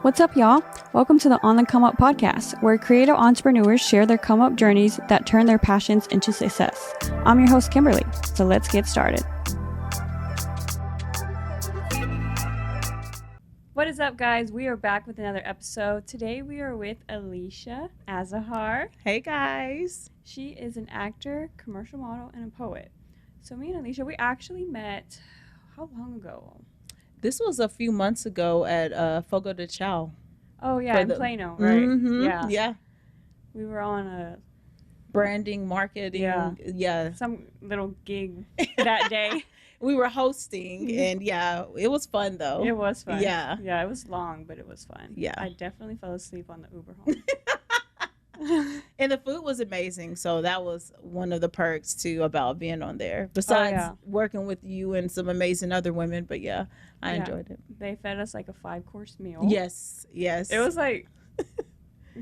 What's up, y'all? Welcome to the On the Come Up podcast, where creative entrepreneurs share their come up journeys that turn their passions into success. I'm your host, Kimberly, so let's get started. What is up, guys? We are back with another episode. Today we are with Alicia Azahar. Hey, guys. She is an actor, commercial model, and a poet. So me and Alicia, we actually met, how long ago? This was a few months ago at Fogo de Chao. Oh, yeah, in Plano, right? Mm-hmm. Yeah. We were on a branding, marketing. Yeah. Some little gig that day. We were hosting, and it was fun, though. It was fun. Yeah. Yeah, it was long, but it was fun. Yeah. I definitely fell asleep on the Uber home. And the food was amazing, so that was one of the perks too about being on there, besides working with you and some amazing other women. But I enjoyed it. They fed us like a 5-course meal. Yes it was like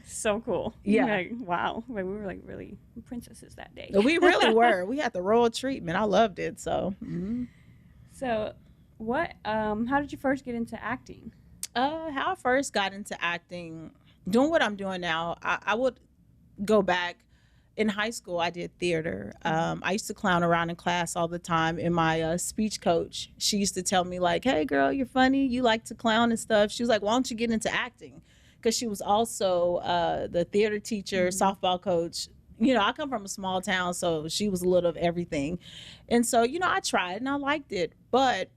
so cool. Like, wow, like, we were like really princesses that day. We really were. We had the royal treatment. I loved it. So so what how did you first get into acting? How I first got into acting, doing what I'm doing now, I would go back. In high school, I did theater. I used to clown around in class all the time. And my speech coach, she used to tell me like, hey, girl, you're funny. You like to clown and stuff. She was like, why don't you get into acting? Because she was also the theater teacher, softball coach. You know, I come from a small town, so she was a little of everything. And so, I tried and I liked it. But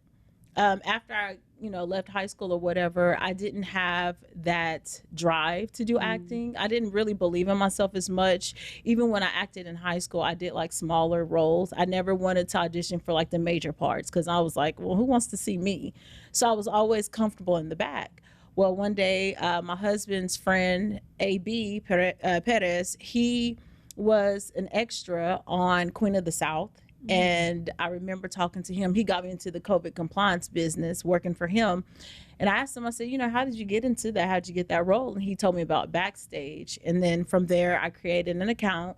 after I left high school or whatever, I didn't have that drive to do acting. I didn't really believe in myself as much. Even when I acted in high school, I did like smaller roles. I never wanted to audition for like the major parts because I was like, well, who wants to see me? So I was always comfortable in the back. Well, one day, my husband's friend, A.B. Perez, he was an extra on Queen of the South. And I remember talking to him. He got me into the COVID compliance business, working for him. And I asked him, I said, how did you get into that? How'd you get that role? And he told me about Backstage. And then from there, I created an account,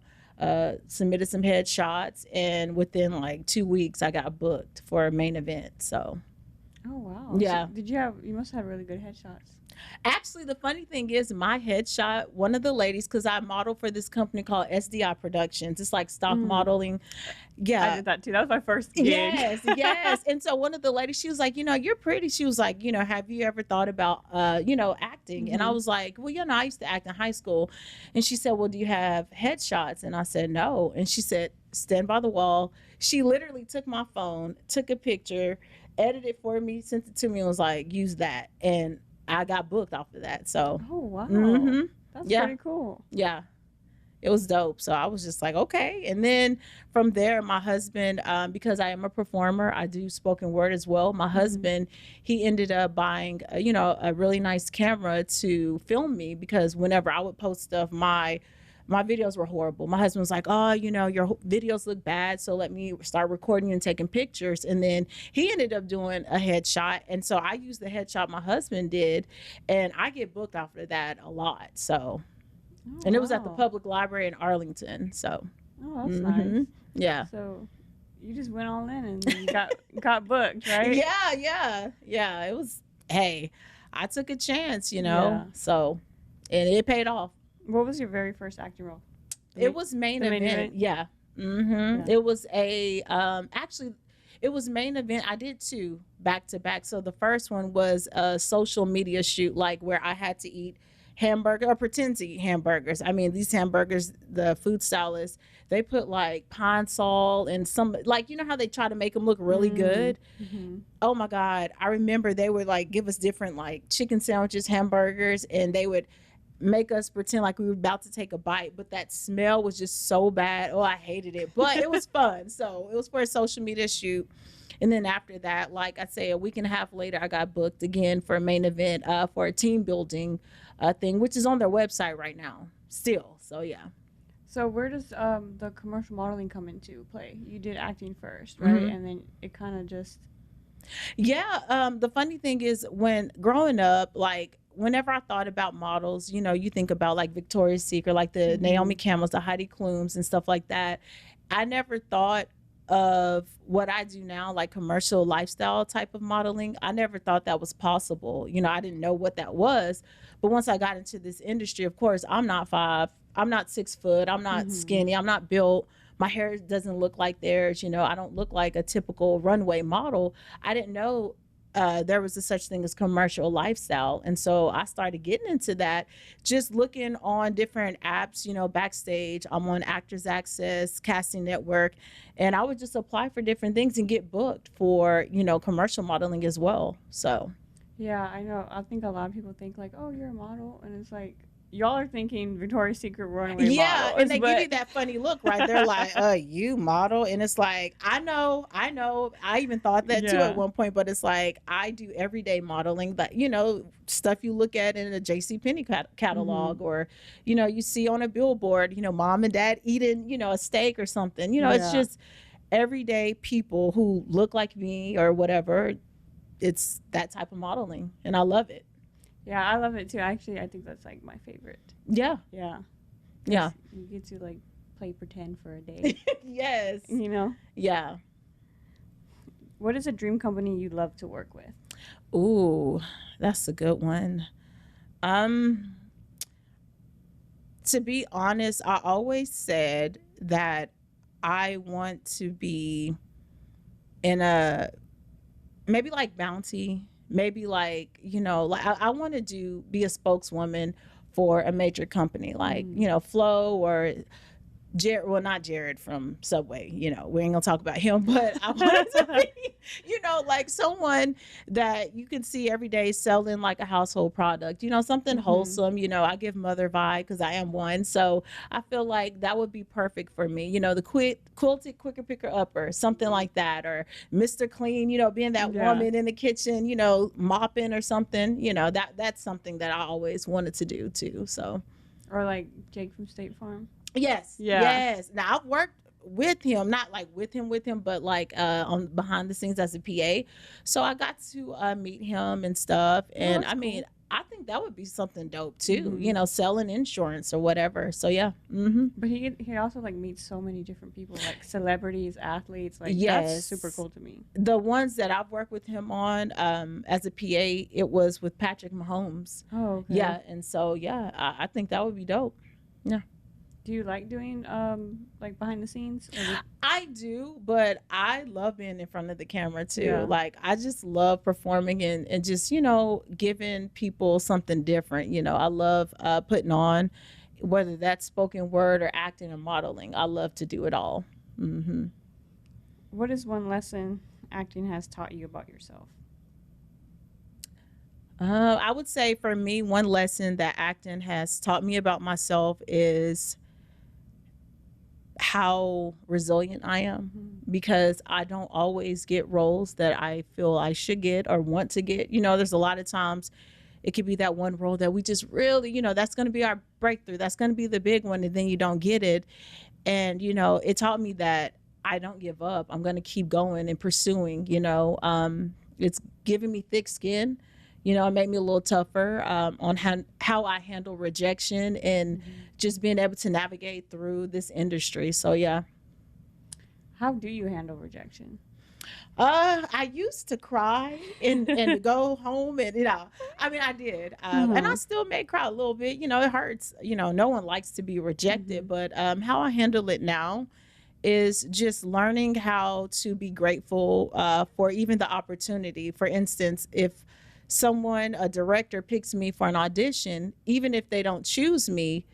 submitted some headshots. And within like 2 weeks, I got booked for a main event. So. Oh, wow. Yeah. So you must have really good headshots. Actually, the funny thing is my headshot, one of the ladies, because I modeled for this company called SDI Productions. It's like stock modeling. Yeah. I did that too. That was my first gig. Yes. And so one of the ladies, she was like, you're pretty. She was like, have you ever thought about, acting? And I was like, well, I used to act in high school. And she said, well, do you have headshots? And I said, no. And she said, stand by the wall. She literally took my phone, took a picture, edited it for me, sent it to me, and was like, use that. And I got booked off of that. So. Oh, wow. That's pretty cool. Yeah. It was dope. So I was just like, okay. And then from there, my husband, because I am a performer, I do spoken word as well. My husband, he ended up buying, a really nice camera to film me, because whenever I would post stuff, my videos were horrible. My husband was like, oh, your videos look bad, so let me start recording and taking pictures. And then he ended up doing a headshot. And so I used the headshot my husband did, and I get booked after that a lot. So, and it was at the public library in Arlington. So. Oh, that's nice. Yeah. So you just went all in and you got booked, right? Yeah. It was, hey, I took a chance, so, and it paid off. What was your very first acting role? It was main event. Yeah. It was actually, it was main event. I did 2 back to back. So the first one was a social media shoot, like where I had to eat hamburger or pretend to eat hamburgers. I mean, these hamburgers, the food stylists, they put like pine salt and some, like, how they try to make them look really good. Oh my God. I remember they would like give us different like chicken sandwiches, hamburgers, and they would make us pretend like we were about to take a bite, but that smell was just so bad. Oh, I hated it, but it was fun. So it was for a social media shoot. And then after that, like I say, a week and a half later, I got booked again for a main event for a team building thing, which is on their website right now still. So, yeah. So where does the commercial modeling come into play? You did acting first, right? And then it kind of just... Yeah. The funny thing is, when growing up, like, whenever I thought about models, you think about like Victoria's Secret, like the Naomi Campbells, the Heidi Klums and stuff like that. I never thought of what I do now, like commercial lifestyle type of modeling, I never thought that was possible. You know, I didn't know what that was. But once I got into this industry, of course, I'm not 6 foot, I'm not skinny, I'm not built. My hair doesn't look like theirs. You know, I don't look like a typical runway model. I didn't know there was a such thing as commercial lifestyle. And so I started getting into that, just looking on different apps, you know, Backstage. I'm on Actors Access, Casting Network, and I would just apply for different things and get booked for, you know, commercial modeling as well. So. Yeah, I know. I think a lot of people think like, oh, you're a model. And it's like, y'all are thinking Victoria's Secret runway models. And they give you that funny look, right? They're like, you model. And it's like, I know. I even thought that too at one point, but it's like, I do everyday modeling, but you know, stuff you look at in a JCPenney catalog or, you know, you see on a billboard, you know, mom and dad eating, you know, a steak or something, you know, it's just everyday people who look like me or whatever. It's that type of modeling and I love it. Yeah, I love it too. Actually, I think that's like my favorite. Yeah. Yeah. Yeah. You get to like play pretend for a day. Yes. You know? Yeah. What is a dream company you love to work with? Ooh, that's a good one. To be honest, I always said that I want to be in a, maybe like Bounty, maybe like, you know, like I want to be a spokeswoman for a major company like, you know, Flo or Jared, well, not Jared from Subway, you know, we ain't gonna talk about him, but I want to be, you know, like someone that you can see every day selling like a household product, you know, something wholesome. You know, I give mother vibe because I am one. So I feel like that would be perfect for me. You know, the quilted quicker picker upper, something like that, or Mr. Clean, you know, being that woman in the kitchen, you know, mopping or something, you know, that's something that I always wanted to do too. So. Or like Jake from State Farm. Yes. Yeah. Yes. Now I've worked with him, not like with him, but like on behind the scenes as a PA. So I got to meet him and stuff. And I mean, I think that would be something dope too, you know, selling insurance or whatever. So yeah. But he also like meets so many different people, like celebrities, athletes. Like that's super cool to me. The ones that I've worked with him on as a PA, it was with Patrick Mahomes. Oh, okay. Yeah. And so, yeah, I think that would be dope. Yeah. Do you like doing like behind the scenes? I do, but I love being in front of the camera too. Yeah. Like I just love performing and just, you know, giving people something different. You know, I love putting on, whether that's spoken word or acting or modeling. I love to do it all. What is one lesson acting has taught you about yourself? I would say for me, one lesson that acting has taught me about myself is how resilient I am, because I don't always get roles that I feel I should get or want to get. You know, there's a lot of times it could be that one role that we just really, you know, that's going to be our breakthrough. That's going to be the big one. And then you don't get it. And, you know, it taught me that I don't give up. I'm going to keep going and pursuing, you know. It's giving me thick skin. You know, it made me a little tougher on how I handle rejection and just being able to navigate through this industry. So, yeah. How do you handle rejection? I used to cry and go home and, you know, I mean, I did. And I still may cry a little bit. You know, it hurts. You know, no one likes to be rejected. But how I handle it now is just learning how to be grateful for even the opportunity. For instance, if a director picks me for an audition, even if they don't choose me,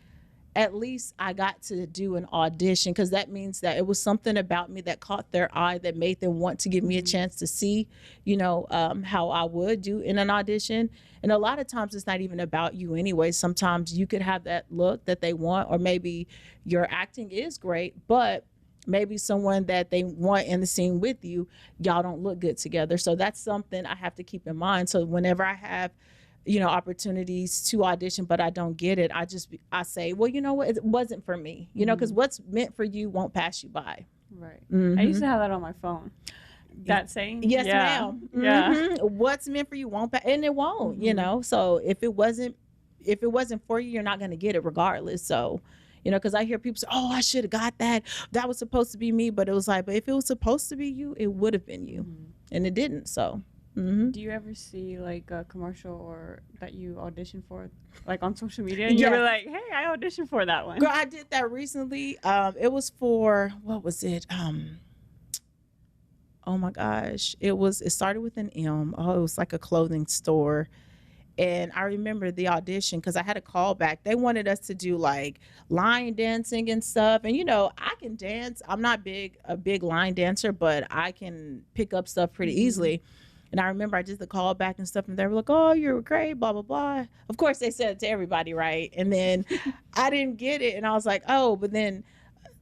at least I got to do an audition, because that means that it was something about me that caught their eye that made them want to give me a chance to see, you know, how I would do in an audition. And a lot of times it's not even about you anyway. Sometimes you could have that look that they want, or maybe your acting is great, but maybe someone that they want in the scene with you, y'all don't look good together. So that's something I have to keep in mind. So whenever I have, you know, opportunities to audition, but I don't get it, I say, well, you know what, it wasn't for me, you know, because what's meant for you won't pass you by. Right. I used to have that on my phone. That saying? Yes, ma'am. Yeah. What's meant for you won't pass, and it won't, you know. So if it wasn't for you, you're not going to get it regardless. So, because I hear people say, oh, I should have got that. That was supposed to be me. But it was like, but if it was supposed to be you, it would have been you. And it didn't. So. Do you ever see like a commercial or that you audition for, like on social media, and you were like, "Hey, I auditioned for that one"? Girl, I did that recently. It was for, what was it? Oh my gosh, it started with an M. Oh, it was like a clothing store. And I remember the audition because I had a callback. They wanted us to do like line dancing and stuff. And I can dance. I'm not a big line dancer, but I can pick up stuff pretty easily. And I remember I did the callback and stuff, and they were like, oh, you're great, blah, blah, blah. Of course, they said it to everybody, right? And then I didn't get it. And I was like, oh, but then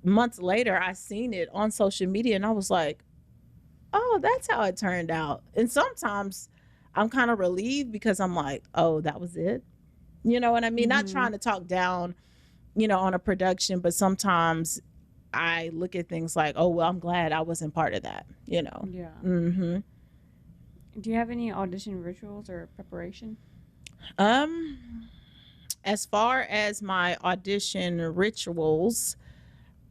months later, I seen it on social media, and I was like, oh, that's how it turned out. And sometimes I'm kind of relieved because I'm like, oh, that was it. You know what I mean? Not trying to talk down, on a production, but sometimes I look at things like, oh, well, I'm glad I wasn't part of that, Yeah. Do you have any audition rituals or preparation? As far as my audition rituals,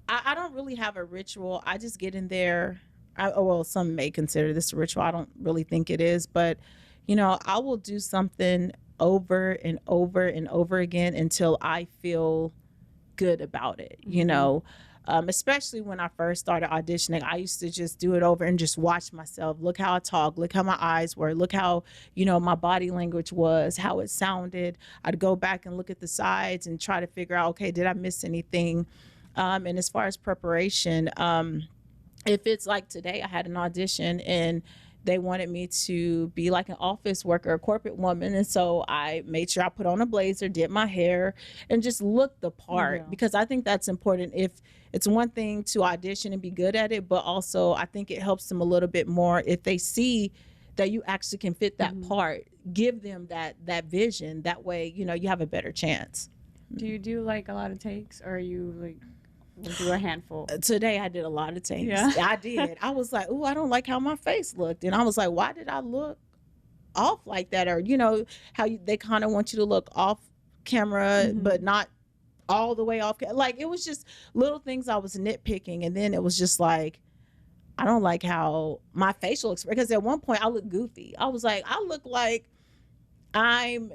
I don't really have a ritual. I just get in there. Well, some may consider this a ritual. I don't really think it is, but I will do something over and over and over again until I feel good about it. Especially when I first started auditioning, I used to just do it over and just watch myself. Look how I talk, look how my eyes were, look how, my body language was, how it sounded. I'd go back and look at the sides and try to figure out, okay, did I miss anything? And as far as preparation, if it's like today, I had an audition and they wanted me to be like an office worker, a corporate woman. And so I made sure I put on a blazer, did my hair, and just looked the part, because I think that's important. If it's one thing to audition and be good at it, but also I think it helps them a little bit more if they see that you actually can fit that part. Give them that vision. That way, you have a better chance. Do you do like a lot of takes, or are you like do a handful? Today I did a lot of takes. Yeah. I did. I was like, oh, I don't like how my face looked. And I was like, why did I look off like that? Or, how they kind of want you to look off camera, but not all the way off. Like, it was just little things I was nitpicking. And then it was just like, I don't like how my facial expression, because at one point I looked goofy. I was like, I look like I'm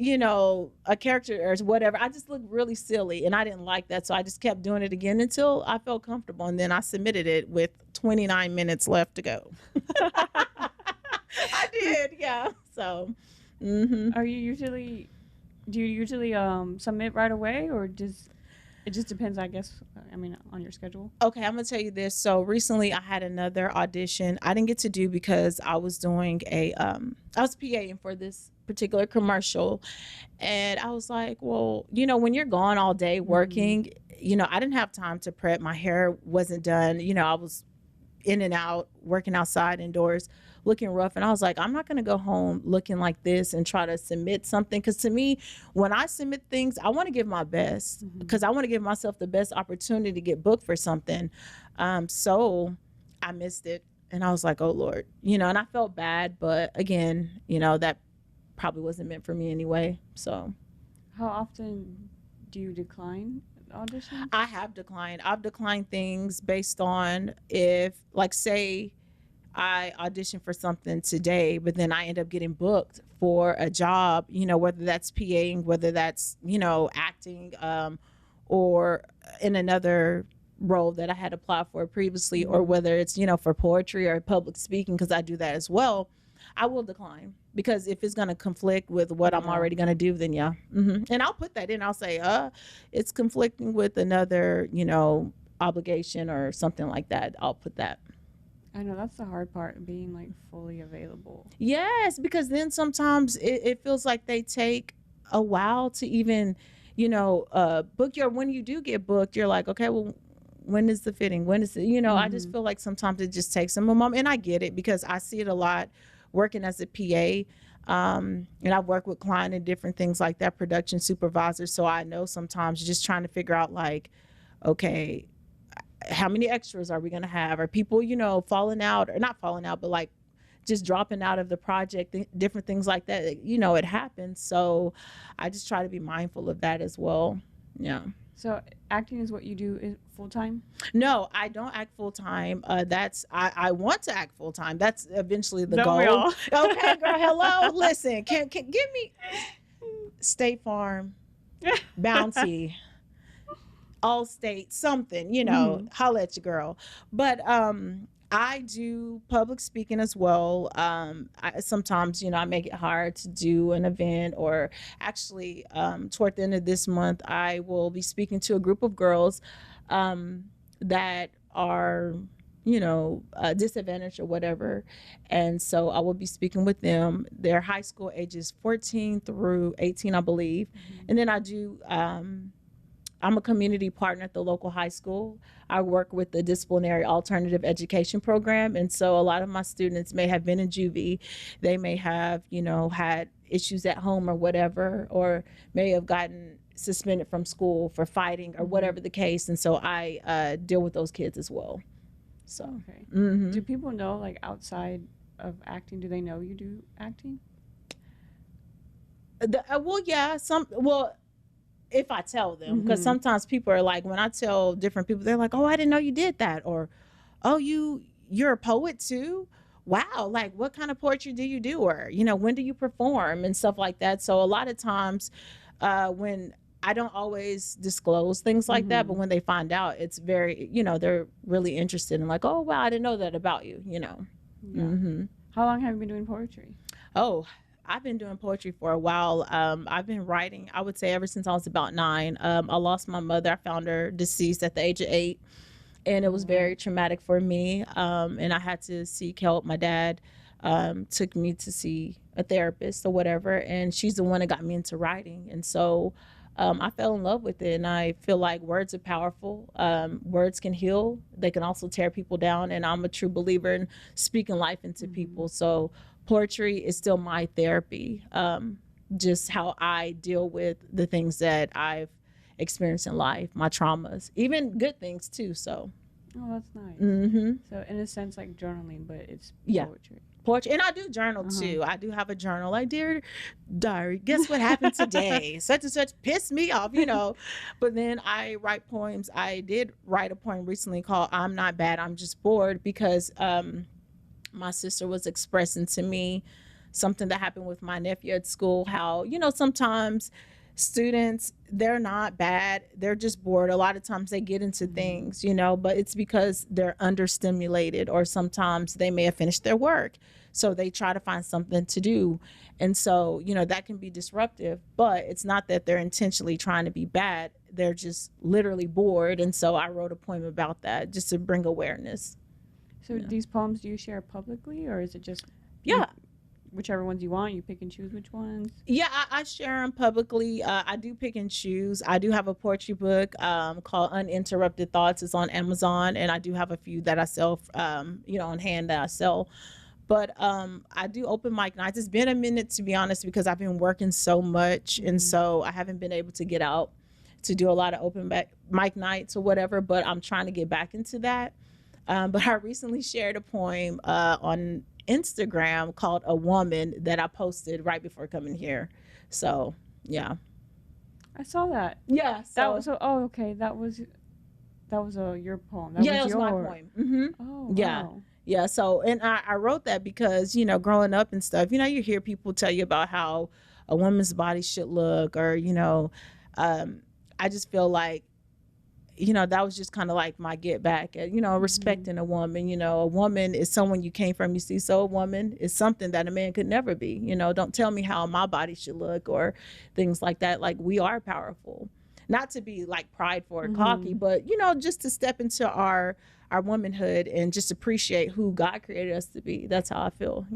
a character or whatever. I just looked really silly, and I didn't like that. So I just kept doing it again until I felt comfortable. And then I submitted it with 29 minutes left to go. I did. Yeah. So, do you usually submit right away, or it just depends, I guess, on your schedule? Okay, I'm going to tell you this. So recently I had another audition I didn't get to do because I was doing I was PAing for this particular commercial. And I was like, well, when you're gone all day working, I didn't have time to prep. My hair wasn't done. I was in and out, working outside, indoors, looking rough. And I was like, I'm not going to go home looking like this and try to submit something. Because to me, when I submit things, I want to give my best, because I want to give myself the best opportunity to get booked for something. So I missed it. And I was like, oh, Lord, and I felt bad. But again, that probably wasn't meant for me anyway. So how often do you decline auditions? I have declined. I've declined things based on if, like, say I audition for something today, but then I end up getting booked for a job, whether that's PAing, whether that's, acting, or in another role that I had applied for previously, or whether it's, for poetry or public speaking, because I do that as well. I will decline, because if it's going to conflict with what I'm already going to do, then yeah. And I'll put that in. I'll say, it's conflicting with another, obligation or something like that. I'll put that. I know that's the hard part, being like fully available. Yes, because then sometimes it feels like they take a while to even, book your, when you do get booked, you're like, okay, well, when is the fitting? When is it, I just feel like sometimes it just takes them a moment. And I get it, because I see it a lot working as a PA. And I've worked with clients and different things like that, production supervisor. So I know sometimes just trying to figure out, like, okay, how many extras are we going to have? Are people, falling out, or not falling out, but like just dropping out of the project, different things like that. It happens. So I just try to be mindful of that as well. Yeah. So acting is what you do full time? No, I don't act full time. I want to act full time. That's eventually the Don't we goal. all? Okay, girl. Hello. Listen, can give me State Farm, Bounty, Allstate, something, holla at your girl. But I do public speaking as well. Sometimes, I make it hard to do an event, or actually toward the end of this month, I will be speaking to a group of girls that are disadvantaged or whatever. And so I will be speaking with them. They're high school ages 14 through 18, I believe. And then I do I'm a community partner at the local high school. I work with the disciplinary alternative education program. And so a lot of my students may have been in juvie. They may have, had issues at home or whatever, or may have gotten suspended from school for fighting or whatever the case. And so I deal with those kids as well. So, okay. Mm-hmm. Do people know, like, outside of acting, do they know you do acting? If I tell them, because sometimes people are like, when I tell different people, they're like, oh, I didn't know you did that. Or, oh, you're a poet too? Wow. Like, what kind of poetry do you do? Or, when do you perform and stuff like that? So a lot of times when I don't always disclose things like that, but when they find out, it's very, they're really interested in, like, oh, wow, I didn't know that about you, Yeah. How long have you been doing poetry? Oh, I've been doing poetry for a while. I've been writing, I would say, ever since I was about 9. I lost my mother. I found her deceased at the age of 8. And it was very traumatic for me. And I had to seek help. My dad took me to see a therapist or whatever. And she's the one that got me into writing. And so I fell in love with it. And I feel like words are powerful. Words can heal. They can also tear people down. And I'm a true believer in speaking life into people. So poetry is still my therapy, just how I deal with the things that I've experienced in life, my traumas, even good things too. So, oh, that's nice. Mm-hmm. So in a sense, like journaling, but it's poetry. And I do journal too. I do have a journal. Like, dear diary, guess what happened today? Such and such pissed me off, But then I write poems. I did write a poem recently called I'm Not Bad, I'm Just Bored, because my sister was expressing to me something that happened with my nephew at school, how, sometimes students, they're not bad, they're just bored. A lot of times they get into things, but it's because they're understimulated, or sometimes they may have finished their work, so they try to find something to do. And so, that can be disruptive, but it's not that they're intentionally trying to be bad. They're just literally bored. And so I wrote a poem about that, just to bring awareness. So these poems, do you share publicly, or is it just whichever ones you want? You pick and choose which ones? Yeah, I share them publicly. I do pick and choose. I do have a poetry book called Uninterrupted Thoughts. It's on Amazon, and I do have a few that I sell, on hand that I sell. But I do open mic nights. It's been a minute, to be honest, because I've been working so much, and so I haven't been able to get out to do a lot of open mic nights or whatever. But I'm trying to get back into that. But I recently shared a poem on Instagram called A Woman that I posted right before coming here. So, yeah. I saw that. Yeah. Okay. That was your poem. That was my poem. Mm-hmm. Oh, yeah. Wow. Yeah. So, and I wrote that because, growing up and stuff, you hear people tell you about how a woman's body should look, or, I just feel like, that was just kind of like my get back at, respecting a woman. A woman is someone you came from, you see. So a woman is something that a man could never be. Don't tell me how my body should look or things like that. Like, we are powerful. Not to be like prideful or cocky, but, just to step into our womanhood and just appreciate who God created us to be. That's how I feel,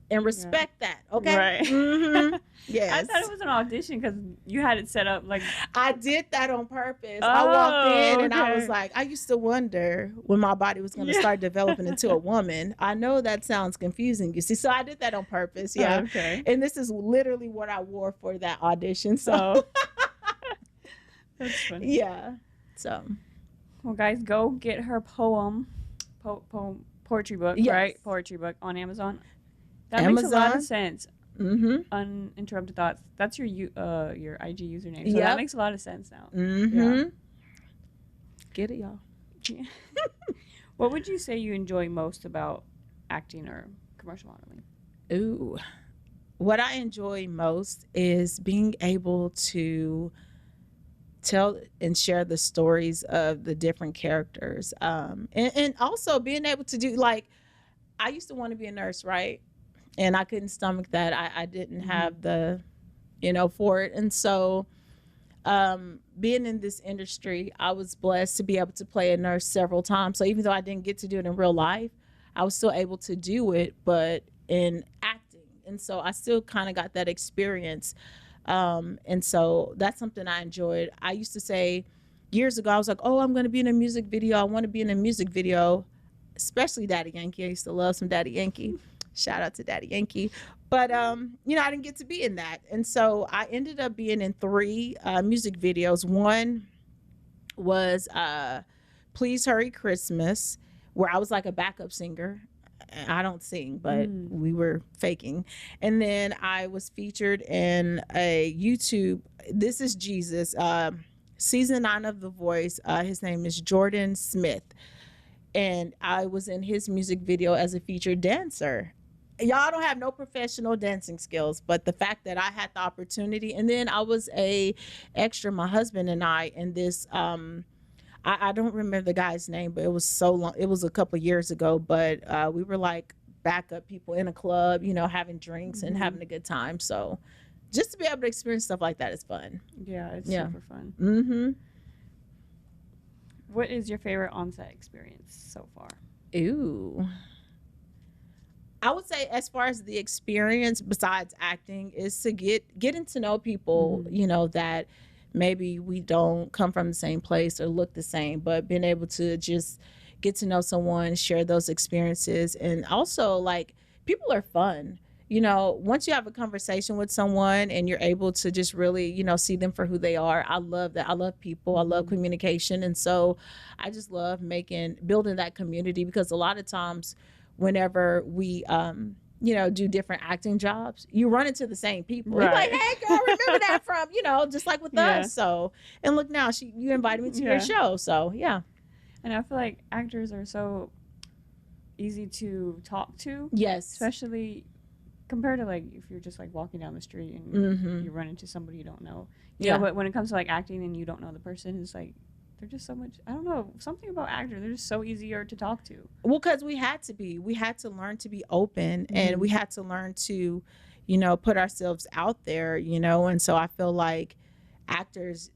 and respect that. Okay. Right. Mm-hmm. Yes. I thought it was an audition because you had it set up like. I did that on purpose. I walked in and I was like, I used to wonder when my body was going to start developing into a woman. I know that sounds confusing, you see. So I did that on purpose. Yeah. Okay. And this is literally what I wore for that audition. So. That's funny. Yeah. So. Well, guys, go get her poetry book, right? Poetry book on Amazon. That makes a lot of sense. Uninterrupted Thoughts. That's your IG username. So Yep. that makes a lot of sense now. Yeah. Get it, y'all. Yeah. What would you say you enjoy most about acting or commercial modeling? Ooh. What I enjoy most is being able to tell and share the stories of the different characters. And also being able to do, like, I used to want to be a nurse, right? And I couldn't stomach that. I didn't have the, for it. And so being in this industry, I was blessed to be able to play a nurse several times. So even though I didn't get to do it in real life, I was still able to do it, but in acting. And so I still kind of got that experience. And so that's something I enjoyed. I used to say years ago, I was like, oh, I'm going to be in a music video. I want to be in a music video, especially Daddy Yankee. I used to love some Daddy Yankee. Shout out to Daddy Yankee. But, I didn't get to be in that. And so I ended up being in 3 music videos. One was Please Hurry Christmas, where I was like a backup singer. I don't sing, but we were faking. And then I was featured in a YouTube, This Is Jesus, season 9 of The Voice. His name is Jordan Smith. And I was in his music video as a featured dancer. Y'all don't have no professional dancing skills, but the fact that I had the opportunity, and then I was a extra, my husband and I, in this, I don't remember the guy's name, but it was so long. It was a couple years ago, but we were like backup people in a club, having drinks and having a good time. So just to be able to experience stuff like that is fun. Yeah, it's super fun. What is your favorite on-set experience so far? Ooh. I would say, as far as the experience besides acting, is to getting to know people, that maybe we don't come from the same place or look the same, but being able to just get to know someone, share those experiences. And also, like, people are fun. Once you have a conversation with someone and you're able to just really, see them for who they are, I love that. I love people. I love communication. And so I just love building that community, because a lot of times whenever we, do different acting jobs, you run into the same people. Right. You're like, hey, girl, remember that from, just like with us. So, and look now, you invited me to your show. So, yeah. And I feel like actors are so easy to talk to. Yes. Especially compared to, like, if you're just, like, walking down the street and you run into somebody you don't know. Yeah. But when it comes to, like, acting and you don't know the person, it's like, they're just so much, I don't know, something about actors, they're just so easier to talk to. Well, because we had to learn to be open, and we had to learn to, put ourselves out there, and so I feel like actors,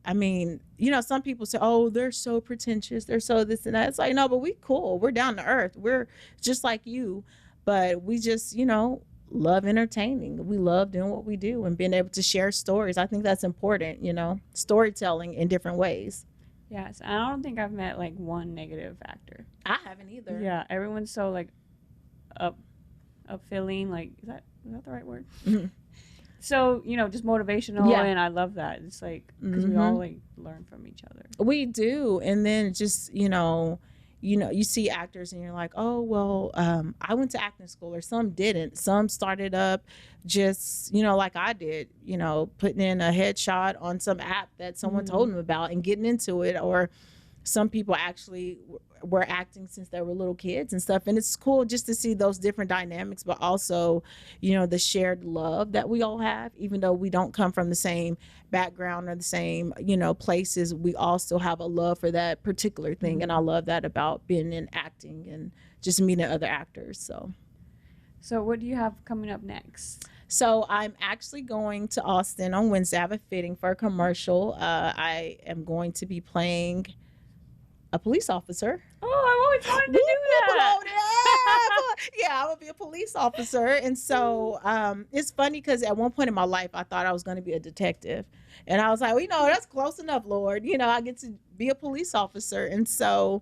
some people say, oh, they're so pretentious, they're so this and that. It's like, no, but we cool, we're down to earth, we're just like you, but we just, love entertaining. We love doing what we do and being able to share stories. I think that's important, storytelling in different ways. Yes, and I don't think I've met, like, one negative actor. I haven't either. Yeah, everyone's so, like, upfilling, like, is that the right word? So, just motivational, and I love that. It's like, because we all, like, learn from each other. We do, and then just, you see actors and you're like, oh, well, I went to acting school, or some didn't. Some started up just, like I did, putting in a headshot on some app that someone told them about and getting into it. Or some people actually were acting since they were little kids and stuff. And it's cool just to see those different dynamics, but also, the shared love that we all have, even though we don't come from the same background or the same, places, we all still have a love for that particular thing. And I love that about being in acting and just meeting other actors. So what do you have coming up next? So I'm actually going to Austin on Wednesday. I have a fitting for a commercial. I am going to be playing a police officer. Oh, I've always wanted to do that. Yeah, I'm going to be a police officer. And so it's funny because at one point in my life, I thought I was going to be a detective. And I was like, well, that's close enough, Lord. I get to be a police officer. And so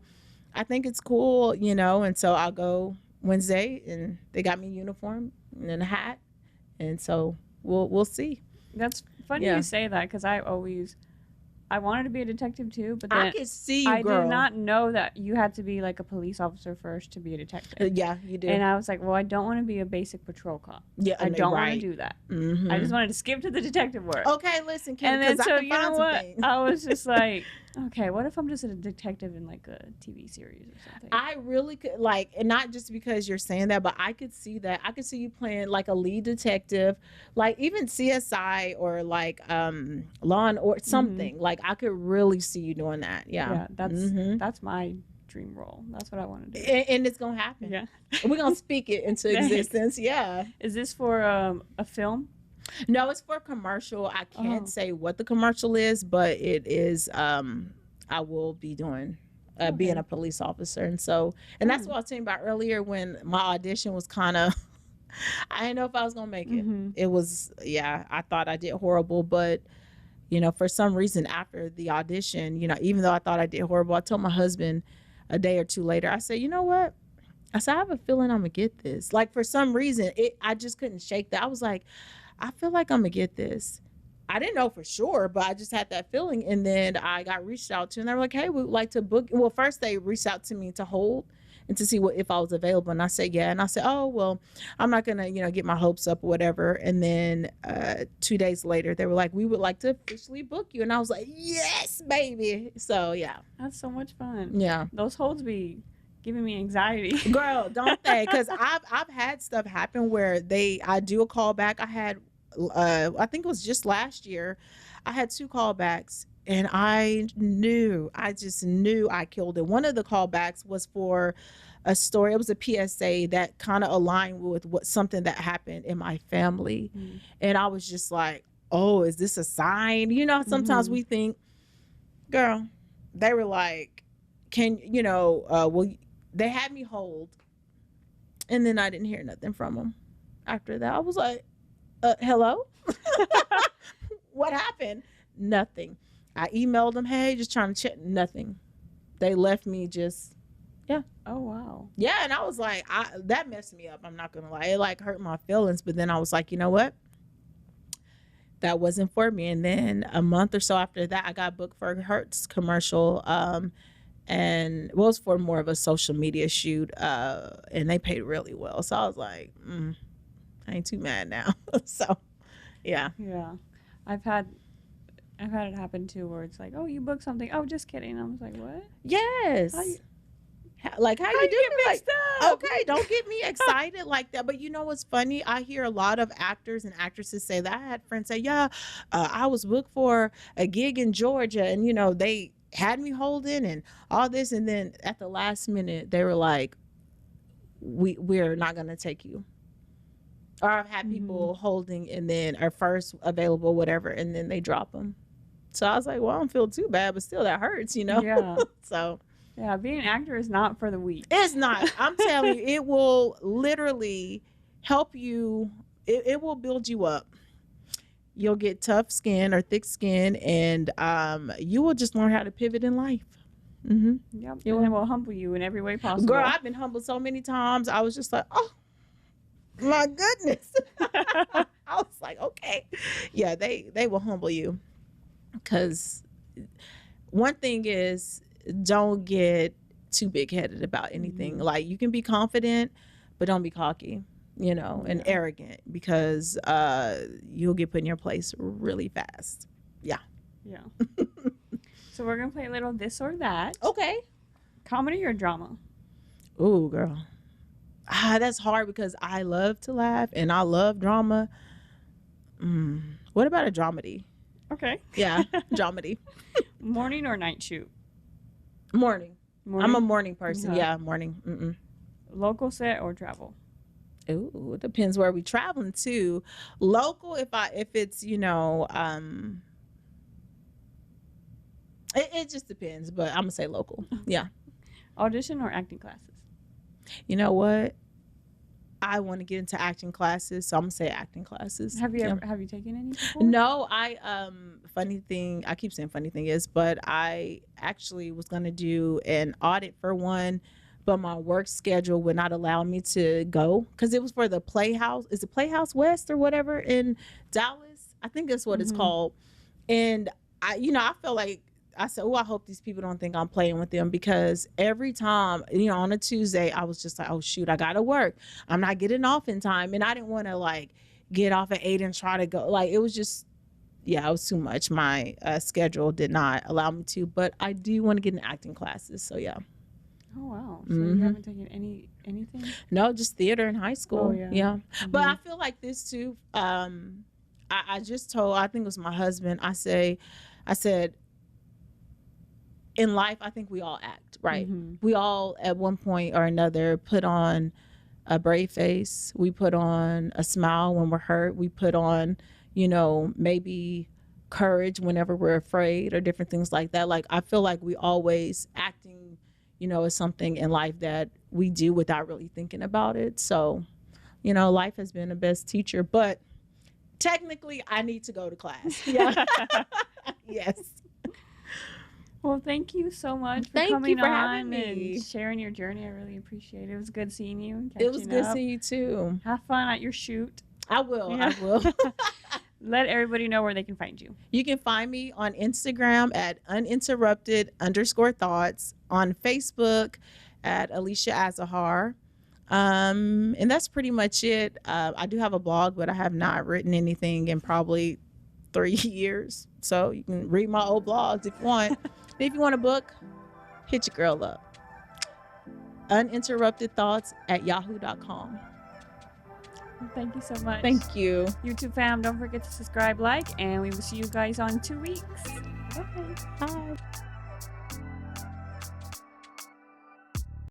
I think it's cool, and so I'll go Wednesday, and they got me a uniform and a hat. And so we'll see. That's funny you say that, because I always I wanted to be a detective too, but then I could see you, I girl. did not know that you had to be like a police officer first to be a detective. Yeah, you do. And I was like, well, I don't want to be a basic patrol cop. Yeah, I don't want to do that. Mm-hmm. I just wanted to skip to the detective work. Okay, listen, Kim, and then so I can find some things. I was just like, okay, what if I'm just a detective in like a TV series or something? I really could, like, and not just because you're saying that, but I could see that. I could see you playing like a lead detective, like even CSI or like Law and Order, something. Mm-hmm. Like I could really see you doing that. Yeah, that's my dream role. That's what I want to do. And it's gonna happen. Yeah, we're gonna speak it into existence. Yeah. Is this for a film? No, it's for a commercial. I can't say what the commercial is, but it is. I will be doing. Being a police officer. And that's what I was talking about earlier when my audition was kind of, I didn't know if I was going to make it. Mm-hmm. It was, I thought I did horrible, but for some reason after the audition, even though I thought I did horrible, I told my husband a day or two later, I said, you know what? I said, I have a feeling I'm going to get this. Like for some reason, I just couldn't shake that. I was like, I feel like I'm going to get this. I didn't know for sure, but I just had that feeling. And then I got reached out to, and they were like, hey, we would like to book. Well, first they reached out to me to hold and to see if I was available. And I said, yeah. And I said, oh, well, I'm not going to, get my hopes up or whatever. And then 2 days later, they were like, we would like to officially book you. And I was like, yes, baby. So, yeah. That's so much fun. Yeah. Those holds be giving me anxiety. Girl, don't they? Because I've had stuff happen where I do a callback. I had I think it was just last year, I had 2 callbacks and I just knew I killed it. One of the callbacks was for a story. It was a PSA that kind of aligned with something that happened in my family. Mm-hmm. And I was just like, oh, is this a sign? Sometimes we think, girl, they were like, well, they had me hold. And then I didn't hear nothing from them after that. I was like, hello? What happened? Nothing. I emailed them, hey, just trying to check. Nothing. They left me just, yeah. Oh, wow. Yeah, and I was like, that messed me up. I'm not going to lie. It like hurt my feelings. But then I was like, you know what? That wasn't for me. And then a month or so after that, I got booked for a Hertz commercial. And it was for more of a social media shoot. And they paid really well. So I was like, I ain't too mad now. So, yeah. Yeah. I've had it happen too where it's like, oh, you booked something. Oh, just kidding. I was like, what? Yes. How you do like, okay, don't get me excited like that. But you know what's funny? I hear a lot of actors and actresses say that. I had friends say, yeah, I was booked for a gig in Georgia and, they had me holding and all this. And then at the last minute, they were like, we're not going to take you. Or I've had people holding and then are first available, whatever, and then they drop them. So I was like, well, I don't feel too bad, but still that hurts, Yeah. So. Yeah, being an actor is not for the weak. It's not. I'm telling you, it will literally help you. It will build you up. You'll get tough skin or thick skin, and you will just learn how to pivot in life. Mm-hmm. Yep. And it will humble you in every way possible. Girl, I've been humbled so many times. I was just like, oh. My goodness. I was like, okay. Yeah, they will humble you. Because one thing is, don't get too big-headed about anything. Mm-hmm. Like, you can be confident, but don't be cocky, and arrogant, because you'll get put in your place really fast. Yeah. Yeah. So we're going to play a little this or that. Okay. Comedy or drama? Ooh, girl. That's hard because I love to laugh and I love drama. What about a dramedy? Okay. Yeah, dramedy. Morning or night shoot? Morning. I'm a morning person. Yeah, morning. Local set or travel? Ooh, it depends where we traveling to. Local, if it's it just depends, but I'm gonna say local. Yeah. Audition or acting classes? You know what? I want to get into acting classes, so I'm gonna say acting classes. Have you taken any before? No, funny thing, I keep saying funny thing is, but I actually was gonna do an audit for one, but my work schedule would not allow me to go because it was for the Playhouse. Is it Playhouse West or whatever in Dallas? I think that's what it's called. And I feel like I said, oh, I hope these people don't think I'm playing with them, because every time, on a Tuesday, I was just like, oh, shoot, I got to work. I'm not getting off in time. And I didn't want to like get off at 8 and try to go. Like, it was just, it was too much. My schedule did not allow me to, but I do want to get in acting classes. So, yeah. Oh, wow. So you haven't taken anything? No, just theater in high school. Oh, yeah. Mm-hmm. But I feel like this too. I just told, I think it was my husband, I said, in life, I think we all act, right? Mm-hmm. We all, at one point or another, put on a brave face. We put on a smile when we're hurt. We put on, maybe courage whenever we're afraid, or different things like that. Like, I feel like we always acting, is something in life that we do without really thinking about it. So, life has been the best teacher, but technically I need to go to class. Yeah. Yes. Well, thank you so much for coming on and sharing your journey. I really appreciate it. It was good seeing you and catching up. It was good seeing you too. Have fun at your shoot. I will. Yeah. I will. Let everybody know where they can find you. You can find me on Instagram at uninterrupted_thoughts, on Facebook at Alicia Azahar. And that's pretty much it. I do have a blog, but I have not written anything in probably 3 years. So you can read my old blogs if you want. If you want a book, hit your girl up. Uninterrupted Thoughts at yahoo.com. Thank you so much. Thank you. YouTube fam, don't forget to subscribe, like, and we will see you guys on 2 weeks. Okay. Bye.